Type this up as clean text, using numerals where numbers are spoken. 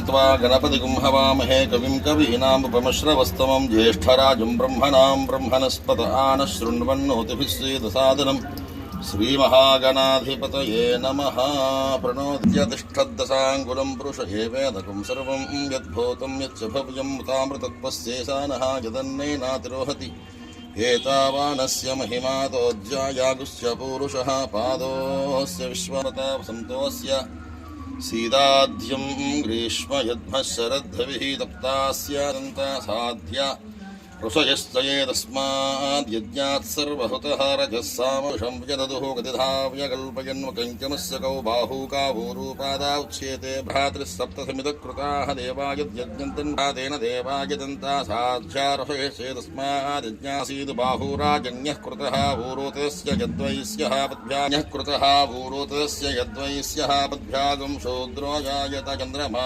त्वा गणपतिगुं हवामहे कविं कवीनामुपमश्रवस्तमं ज्येष्ठराजं ब्रह्मणां ब्रह्मणस्पत आनशृण्वन्नोतिभिः सेदसादनं श्रीमहागणाधिपतये नमः। प्रणोद्यतिष्ठद्दशाङ्गुलं पुरुष एवेदकं सर्वं यद्भूतं यच्च भव्यं मुतामृतत्वस्येषानः यदन्नेनातिरोहति एतावानस्य महिमातोऽध्यायागुस्य पूरुषः पादोऽस्य विश्वमता वसन्तोऽस्य सीदाद्यं ग्रीष्म यद्मः शरद्धविः तप्तास्य दन्ता साध्या ऋषयश्चये तस्माद्यज्ञात् सर्वहुतः रजः सामशं व्यददुः गतिधाव्यकल्पयन्वकञ्चमस्य कौ बाहू कावूरूपादा उच्येते भ्रातृसप्तसमितकृताः देवायद्यज्ञन्तन् तेन देवायदन्ता साध्या ऋषयश्चे तस्माद्यज्ञासीद् बाहूराजन्यः कृतः ऊरोतस्य यद्वैस्यः पद्भ्यान्यः कृतः ऊरोतस्य यद्वैस्यः पद्भ्यागं शूद्रो जायत चन्द्रमा